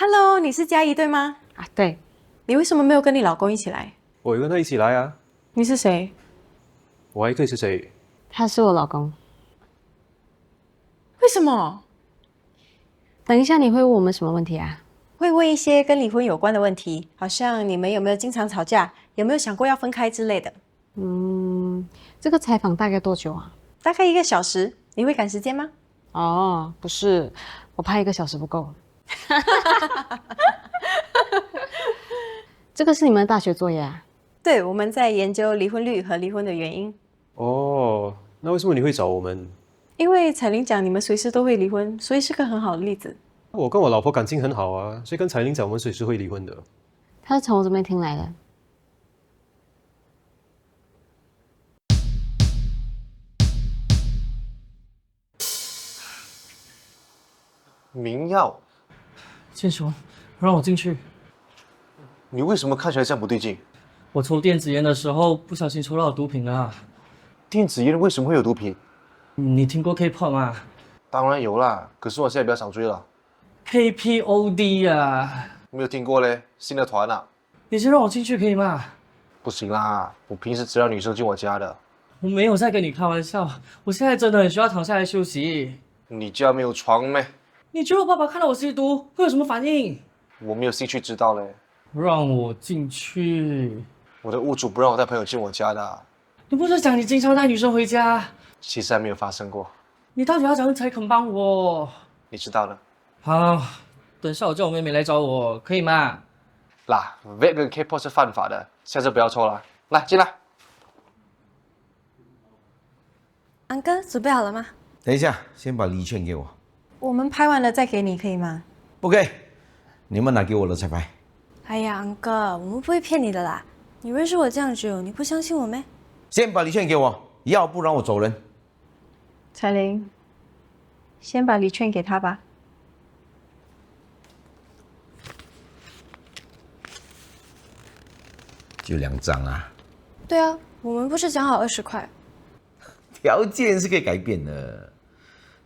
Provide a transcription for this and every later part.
Hello，你是嘉怡对吗？啊，对，你为什么没有跟你老公一起来？我也跟他一起来啊。你是谁？我还可以是谁？他是我老公。为什么？等一下你会问我们什么问题啊？会问一些跟离婚有关的问题，好像你们有没有经常吵架，有没有想过要分开之类的。这个采访大概多久啊？大概1个小时，你会赶时间吗？哦，不是，我怕1个小时不够。这个是你们的大学作业啊？对，我们在研究离婚率和离婚的原因。哦，那为什么你会找我们？因为彩玲讲你们随时都会离婚，所以是个很好的例子。我跟我老婆感情很好啊，所以跟彩玲讲我们随时会离婚的。他是从我这边听来的。明耀，建雄，让我进去。你为什么看起来这样不对劲？我抽电子烟的时候不小心抽到毒品了。电子烟为什么会有毒品？你听过 K-pop 吗当然有啦，可是我现在比较少追了。 ？KPOD 啊！没有听过嘞，新的团啊。你先让我进去可以吗？不行啦，我平时只让女生进我家的。我没有在跟你开玩笑，我现在真的很需要躺下来休息。你家没有床咩？你觉得我爸爸看到我吸毒会有什么反应？我没有兴趣知道嘞。让我进去！我的屋主不让我带朋友进我家的，你不是讲你经常带女生回家？其实还没有发生过。你到底要怎样才肯帮我？你知道的。好，等下我叫我妹妹来找我，可以吗？啦 ，vape 跟 K-pop 是犯法的，下次不要抽了。来，进来。安哥，准备好了吗？等一下，先把礼券给我。我们拍完了再给你，可以吗？不给，你们拿给我了才拍。哎呀，安哥，我们不会骗你的啦。你认识我这样久，你不相信我咩？先把礼券给我，要不然我走人。彩玲，先把礼券给他吧。就2张啊，对啊，我们不是讲好20块？条件是可以改变的。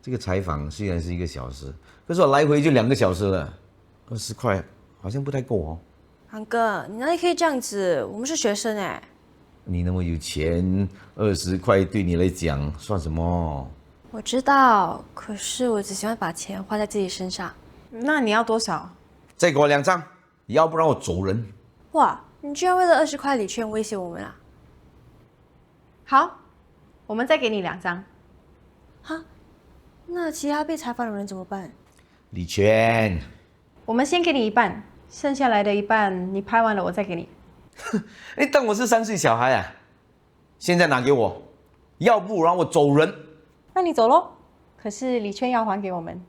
这个采访虽然是1个小时，可是我来回就2个小时了，20块好像不太够哦。安哥，你哪里可以这样子？我们是学生哎。你那么有钱，20块对你来讲算什么？我知道，可是我只喜欢把钱花在自己身上。那你要多少？再给我2张，要不然我走人。哇，你居然为了20块礼券威胁我们啊？好，我们再给你2张。哈，那其他被采访的人怎么办？礼券，我们先给你一半，剩下来的一半你拍完了我再给你。你当我是3岁小孩啊？现在拿给我，要不然我走人。那你走咯，可是礼券要还给我们。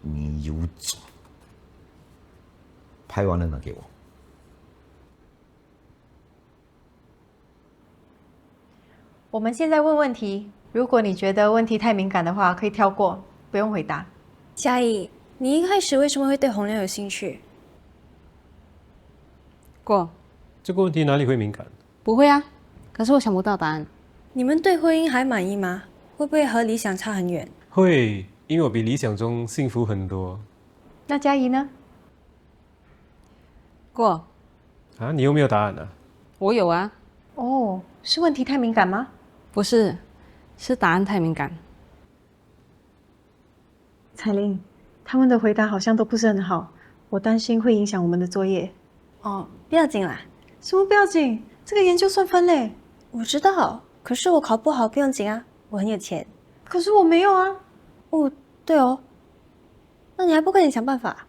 你有种！拍完了拿给我。我们现在问问题，如果你觉得问题太敏感的话，可以跳过，不用回答。嘉怡，你一开始为什么会对洪亮有兴趣？过，这个问题哪里会敏感？不会啊，可是我想不到答案。你们对婚姻还满意吗？会不会和理想差很远？会，因为我比理想中幸福很多。那嘉怡呢？过，啊，你有没有答案呢？我有啊。哦，是问题太敏感吗？不是，是答案太敏感。彩玲，他们的回答好像都不是很好，我担心会影响我们的作业。哦，不要紧啦，什么不要紧？这个研究算分嘞。我知道，可是我考不好不用紧啊，我很有钱。可是我没有啊。哦，对哦，那你还不快点想办法？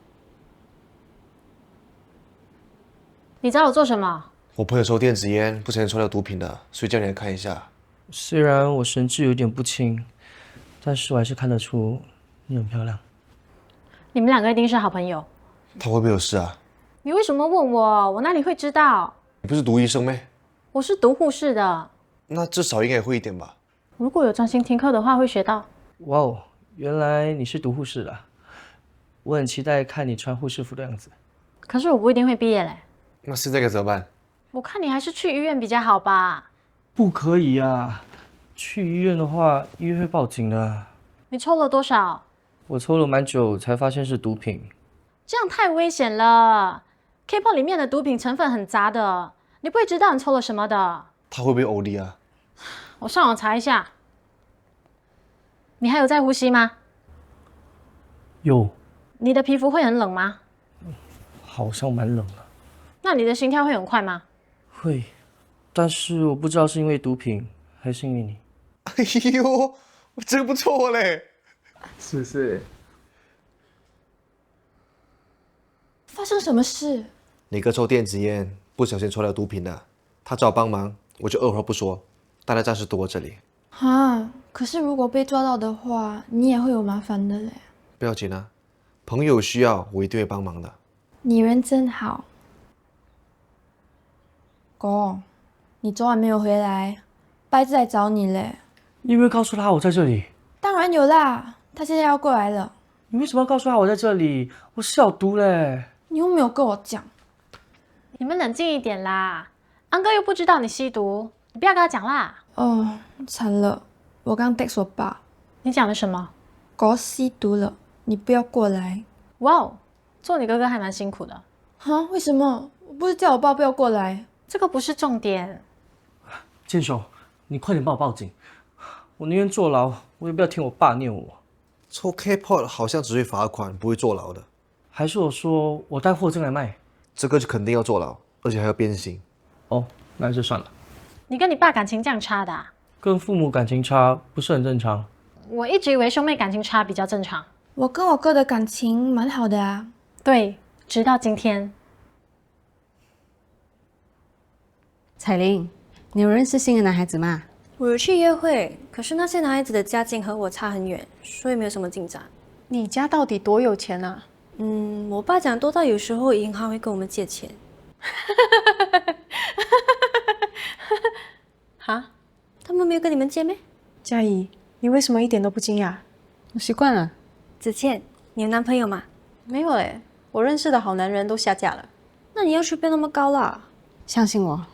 你找我做什么？我朋友抽电子烟，不小心抽到毒品的，所以叫你来看一下。虽然我神志有点不清，但是我还是看得出你很漂亮。你们2个一定是好朋友。他会不会有事啊？你为什么问我？我哪里会知道？你不是读医生咩？我是读护士的，那至少应该也会一点吧？如果有专心听课的话，会学到。哇哦，原来你是读护士的啊，我很期待看你穿护士服的样子。可是我不一定会毕业嘞。那现在该怎么办？我看你还是去医院比较好吧。不可以啊，去医院的话，医院会报警的。你抽了多少？我抽了蛮久才发现是毒品。这样太危险了。K-pop 里面的毒品成分很杂的，你不会知道你抽了什么的。他会不会欧弟啊？我上网查一下。你还有在呼吸吗？有，你的皮肤会很冷吗？好像蛮冷的。那你的心跳会很快吗？会，但是我不知道是因为毒品还是因为你。哎呦，这个不错嘞。是不是？发生什么事？你哥抽电子烟，不小心抽了毒品的，他找帮忙，我就二话不说，带他暂时躲我这里。啊，可是如果被抓到的话，你也会有麻烦的嘞。不要紧啊，朋友有需要，我一定会帮忙的。你人真好。哥，你昨晚没有回来，白子来找你嘞。你有没有告诉他我在这里？当然有啦，他现在要过来了。你为什么要告诉他我在这里？我是有毒嘞！你又没有跟我讲。你们冷静一点啦，安哥又不知道你吸毒，你不要跟他讲啦。哦，惨了，我刚 text 我爸，你讲了什么？哥吸毒了，你不要过来。哇哦，做你哥哥还蛮辛苦的。啊？为什么？我不是叫我爸不要过来。这个不是重点。建雄，你快点帮我报警！我宁愿坐牢，我也不要听我爸念我。抽 K-pop 好像只会罚款，不会坐牢的。还是我说我带货进来卖？这个就肯定要坐牢，而且还要变刑。哦，那就算了。你跟你爸感情这样差的啊？跟父母感情差不是很正常？我一直以为兄妹感情差比较正常。我跟我哥的感情蛮好的啊。对，直到今天。彩玲，你有认识新的男孩子吗？我有去约会，可是那些男孩子的家境和我差很远，所以没有什么进展。你家到底多有钱啊？我爸讲多到有时候银行会跟我们借钱。哈？他们没有跟你们借咩？嘉怡，你为什么一点都不惊讶？我习惯了。子倩，你有男朋友吗？没有诶，我认识的好男人都下嫁了。那你要求变那么高啦？相信我，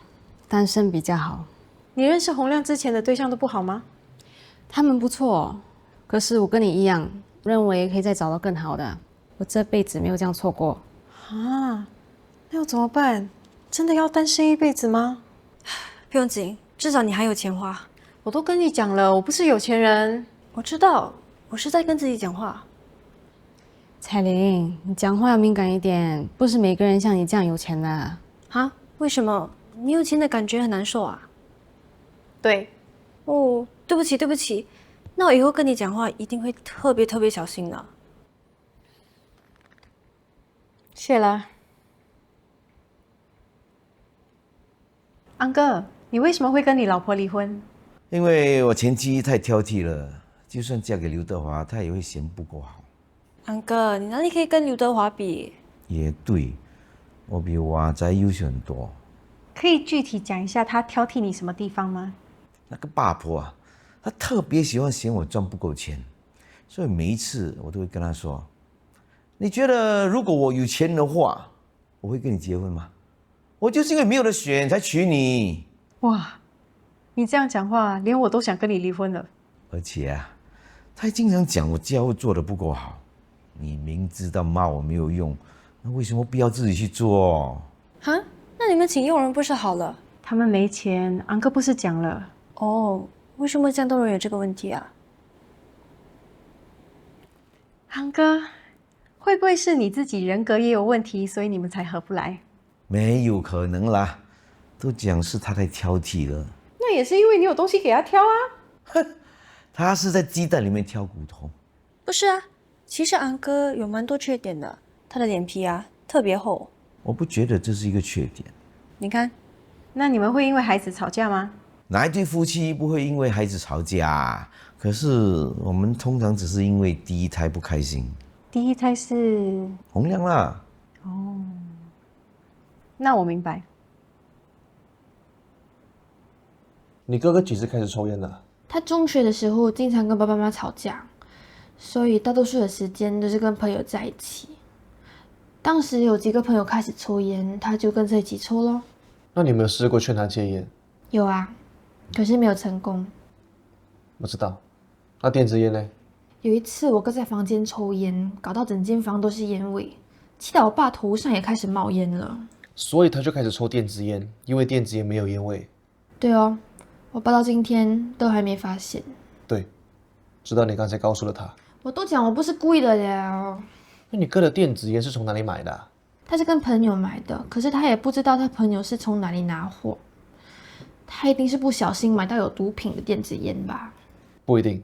单身比较好。你认识洪亮之前的对象都不好吗？他们不错，可是我跟你一样，认为可以再找到更好的。我这辈子没有这样错过。啊，那要怎么办？真的要单身一辈子吗？不用紧，至少你还有钱花。我都跟你讲了，我不是有钱人。我知道，我是在跟自己讲话。彩玲，你讲话要敏感一点，不是每个人像你这样有钱的。啊？为什么？你有钱的感觉很难受啊？对，哦，对不起，对不起。那我以后跟你讲话一定会特别小心的。谢了。安哥，你为什么会跟你老婆离婚？因为我前妻太挑剔了，就算嫁给刘德华，她也会嫌不够好。安哥，你哪里可以跟刘德华比？也对，我比华仔优秀很多。可以具体讲一下他挑剔你什么地方吗？那个八婆啊，她特别喜欢嫌我赚不够钱，所以每一次我都会跟她说：“你觉得如果我有钱的话，我会跟你结婚吗？我就是因为没有得选才娶你。”哇，你这样讲话，连我都想跟你离婚了。而且啊，她还经常讲我家务做得不够好。你明知道骂我没有用，那为什么不要自己去做？哈？那你们请佣人不是好了？他们没钱，安哥不是讲了？哦，为什么这样都人有这个问题啊？安哥，会不会是你自己人格也有问题，所以你们才合不来？没有可能啦，都讲是她太挑剔了。那也是因为你有东西给他挑啊。她是在鸡蛋里面挑骨头。不是啊，其实安哥有蛮多缺点的，他的脸皮啊特别厚。我不觉得这是一个缺点。你看，那你们会因为孩子吵架吗？哪一对夫妻不会因为孩子吵架？可是我们通常只是因为第一胎不开心。第一胎是……洪亮啦。那我明白。你哥哥几时开始抽烟的？他中学的时候经常跟爸爸妈妈吵架，所以大多数的时间都是跟朋友在一起。当时有几个朋友开始抽烟，他就跟着一起抽咯。那你有没有试过劝他戒烟？有啊，可是没有成功。不知道。那电子烟呢？有一次我哥在房间抽烟，搞到整间房都是烟味，气到我爸头上也开始冒烟了。所以他就开始抽电子烟，因为电子烟没有烟味。对哦，我爸到今天都还没发现。对，直到你刚才告诉了他。我都讲我不是故意的了。那你哥的电子烟是从哪里买的啊？他是跟朋友买的，可是他也不知道他朋友是从哪里拿货。他一定是不小心买到有毒品的电子烟吧？不一定，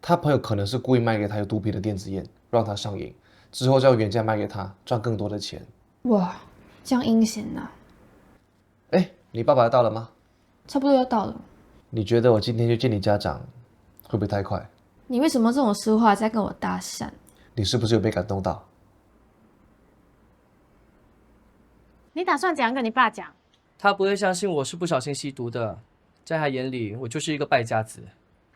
他朋友可能是故意卖给他有毒品的电子烟，让他上瘾，之后再用原价卖给他，赚更多的钱。哇，这样阴险呐！哎，你爸爸到了吗？差不多要到了。你觉得我今天去见你家长，会不会太快？你为什么这种实话在跟我搭讪？你是不是有被感动到？你打算怎样跟你爸讲？他不会相信我是不小心吸毒的，在他眼里我就是一个败家子。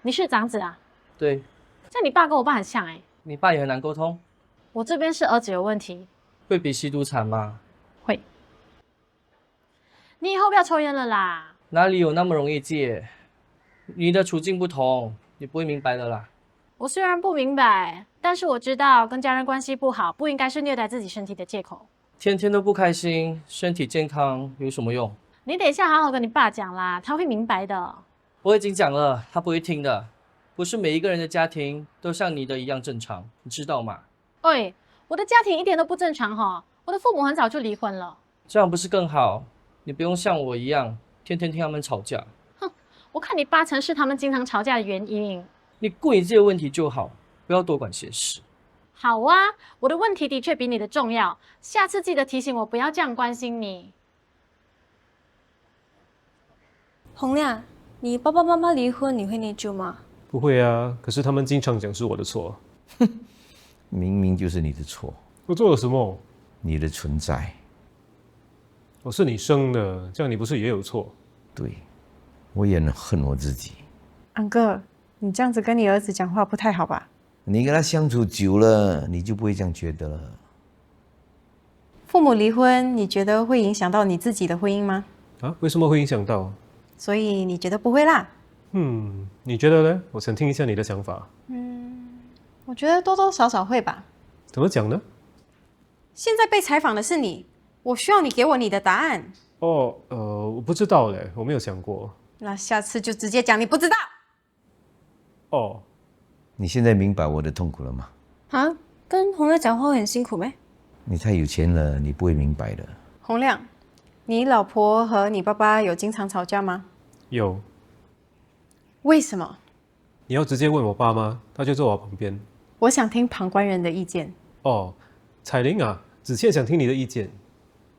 你是长子啊？对，这样你爸跟我爸很像哎。你爸也很难沟通，我这边是儿子有问题，会比吸毒惨吗？会。你以后不要抽烟了啦。哪里有那么容易戒？你的处境不同，你不会明白的啦。我虽然不明白，但是我知道跟家人关系不好，不应该是虐待自己身体的借口。天天都不开心，身体健康有什么用？你等一下好好跟你爸讲啦，他会明白的。我已经讲了，他不会听的。不是每一个人的家庭都像你的一样正常，你知道吗？喂，我的家庭一点都不正常哈，我的父母很早就离婚了。这样不是更好？你不用像我一样，天天听他们吵架。哼，我看你8成是他们经常吵架的原因。你顾你自己的问题就好，不要多管闲事。好啊，我的问题的确比你的重要，下次记得提醒我不要这样关心你。洪亮，你爸爸妈妈离婚，你会内疚吗？不会啊，可是他们经常讲是我的错。明明就是你的错，我做了什么？你的存在。我是你生的，这样你不是也有错？对，我也很恨我自己。安哥，你这样子跟你儿子讲话不太好吧？你跟他相处久了，你就不会这样觉得了。父母离婚，你觉得会影响到你自己的婚姻吗？啊？为什么会影响到？所以你觉得不会啦？你觉得呢？我想听一下你的想法。我觉得多多少少会吧。怎么讲呢？现在被采访的是你，我需要你给我你的答案。我不知道嘞，我没有想过。那下次就直接讲你不知道。哦，你现在明白我的痛苦了吗？啊，跟洪亮讲话会很辛苦咩？你太有钱了，你不会明白的。洪亮，你老婆和你爸爸有经常吵架吗？有。为什么？你要直接问我爸妈，他就坐我旁边。我想听旁观人的意见。哦，彩玲啊，子倩想听你的意见。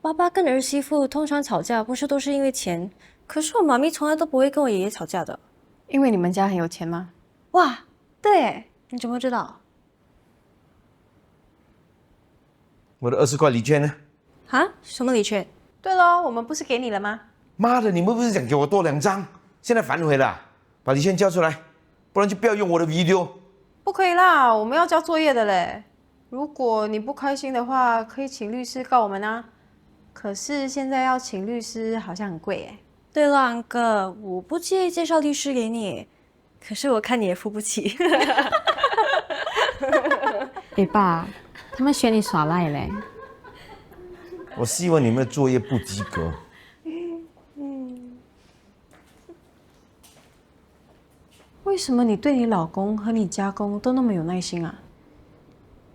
爸爸跟儿媳妇通常吵架，不是都是因为钱？可是我妈咪从来都不会跟我爷爷吵架的。因为你们家很有钱吗？哇，对，你怎么知道？我的20块礼券呢？啊？什么礼券？对咯，我们不是给你了吗？妈的，你们不是想给我多2张？现在反悔了，把礼券交出来，不然就不要用我的 video。不可以啦，我们要交作业的嘞。如果你不开心的话，可以请律师告我们啊。可是现在要请律师好像很贵耶。对了，安哥，我不介意介绍律师给你，可是我看你也付不起。哎爸，他们学你耍赖嘞。我希望你们的作业不及格。为什么你对你老公和你家公都那么有耐心啊？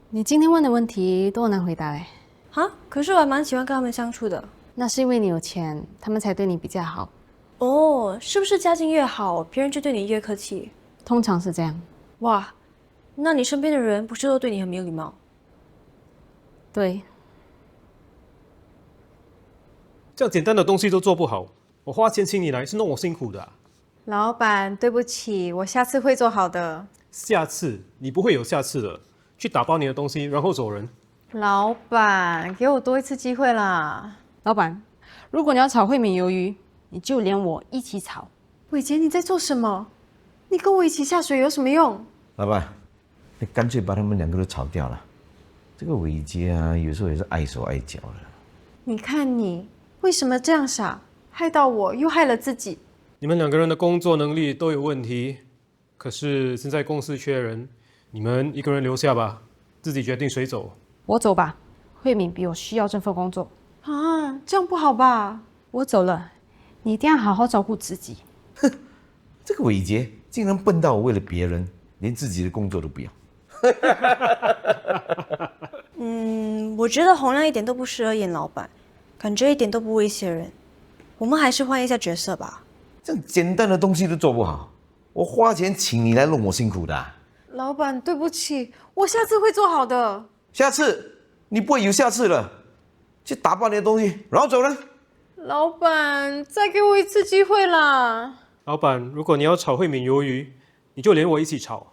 你今天问的问题都很难回答嘞。啊，可是我还蛮喜欢跟他们相处的。那是因为你有钱，他们才对你比较好。哦，是不是家境越好，别人就对你越客气？通常是这样。哇，那你身边的人不是都对你很没有礼貌？对。这样简单的东西都做不好，我花钱请你来是弄我辛苦的啊。老板，对不起，我下次会做好的。下次你不会有下次的，去打包你的东西，然后走人。老板，给我多一次机会啦！老板，如果你要炒惠民鱿鱼，你就连我一起炒。伟杰，你在做什么？你跟我一起下水有什么用？老板，你干脆把他们2个都炒掉了。这个伟杰啊，有时候也是碍手碍脚的。你看你为什么这样傻，害到我又害了自己。你们2个人的工作能力都有问题，可是现在公司缺人，你们一个人留下吧，自己决定谁走。我走吧，慧敏比我需要这份工作。啊，这样不好吧？我走了，你一定要好好照顾自己。这个伟杰竟然笨到我为了别人连自己的工作都不要。我觉得洪亮一点都不适合演老板，感觉一点都不威胁人。我们还是换一下角色吧。这样简单的东西都做不好，我花钱请你来弄我辛苦的啊。老板，对不起，我下次会做好的。下次你不会有下次了，去打包你的东西，然后走了。老板，再给我一次机会啦！老板，如果你要炒慧敏鱿鱼，你就连我一起炒。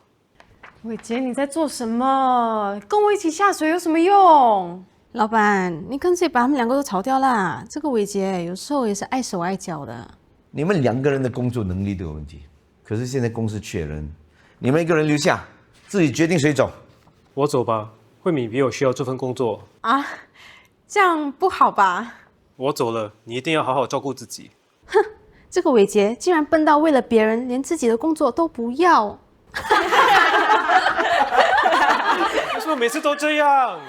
伟杰，你在做什么？跟我一起下水有什么用？老板，你干脆把他们两个都炒掉啦。这个伟杰有时候也是碍手碍脚的。你们两个人的工作能力都有问题，可是现在公司缺人，你们一个人留下，自己决定谁走。我走吧，慧敏比我需要这份工作。啊，这样不好吧？我走了，你一定要好好照顾自己。哼，这个伟杰竟然笨到为了别人连自己的工作都不要。为什么每次都这样？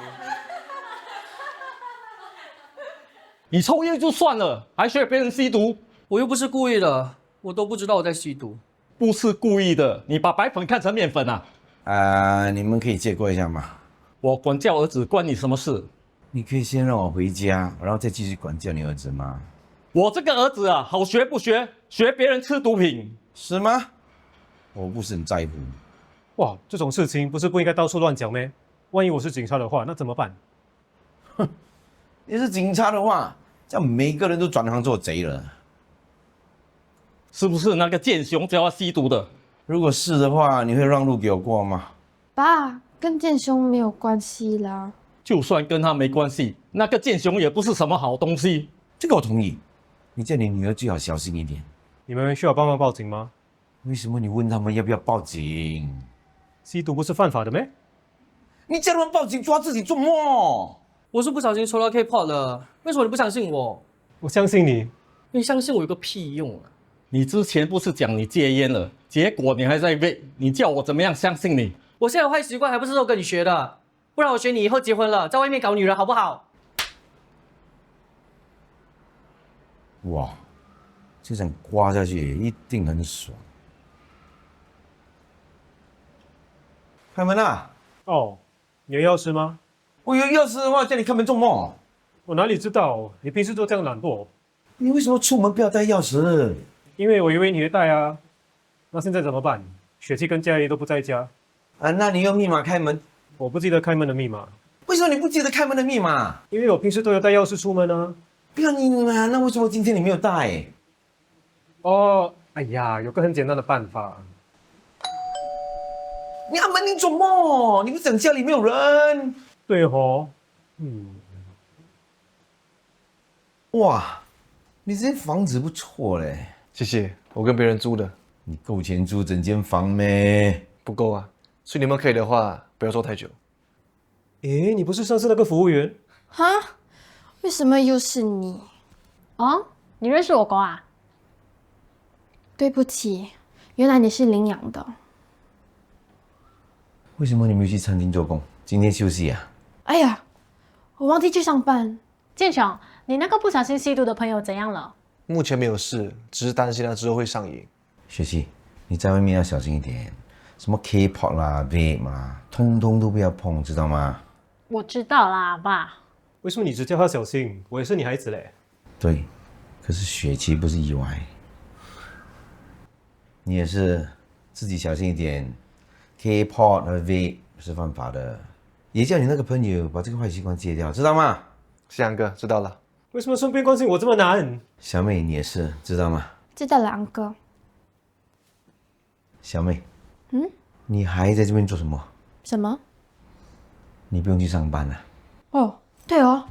你抽烟就算了，还学别人吸毒，我又不是故意的，我都不知道我在吸毒。不是故意的，你把白粉看成面粉啊！你们可以借过一下吗？我管教儿子关你什么事？你可以先让我回家，然后再继续管教你儿子吗？我这个儿子啊，好学不学？学别人吃毒品是吗？我不是很在乎。哇，这种事情不是不应该到处乱讲咩？万一我是警察的话，那怎么办？哼，你是警察的话，这样每个人都转行做贼了。是不是那个剑雄教他吸毒的？如果是的话，你会让路给我过吗？爸，跟剑兄没有关系啦。就算跟他没关系，那个剑雄也不是什么好东西。这个我同意。你叫你女儿最好小心一点。你们需要帮忙报警吗？为什么你问他们要不要报警？吸毒不是犯法的咩？你叫他们报警，抓自己做梦？我是不小心抽到 K-pop 了，为什么你不相信我？我相信你。你相信我有个屁用啊！你之前不是讲你戒烟了，结果你还在喂，你叫我怎么样相信你？我现在有坏习惯还不是都跟你学的，不然我学你以后结婚了，在外面搞女人好不好？哇，这样刮下去一定很爽。开门啊！哦，你有钥匙吗？我有钥匙的话，叫你开门做梦。我哪里知道？你平时都这样懒惰。你为什么出门不要带钥匙？因为我以为你会带啊。那现在怎么办？雪琪跟佳怡都不在家。啊，那你用密码开门。我不记得开门的密码。为什么你不记得开门的密码？因为我平时都有带钥匙出门啊。不要你嘛，那为什么今天你没有带？哦，哎呀，有个很简单的办法。你按门铃做梦？你不是讲家里没有人？对哦。哇，你这间房子不错嘞。谢谢，我跟别人租的。你够钱租整间房咩？不够啊，所以你们可以的话，不要说太久。诶，你不是上次那个服务员？哈？为什么又是你？哦，你认识我哥啊？对不起，原来你是领养的。为什么你没有去餐厅做工？今天休息啊？哎呀，我忘记去上班。建雄，你那个不小心吸毒的朋友怎样了？目前没有事，只是担心他之后会上瘾。学习，你在外面要小心一点，什么 K-pop 啦、vape 啦，通通都不要碰，知道吗？我知道啦，爸。为什么你只叫他小心？我也是女孩子嘞。对，可是雪琪不是意外。你也是自己小心一点 ，K-pop 和 vape 是犯法的，也叫你那个朋友把这个坏习惯戒掉，知道吗？翔哥，知道了。为什么顺便关心我这么难？小妹，你也是知道吗？知道了，安哥。小妹，你还在这边做什么？什么？你不用去上班了。哦，对哦，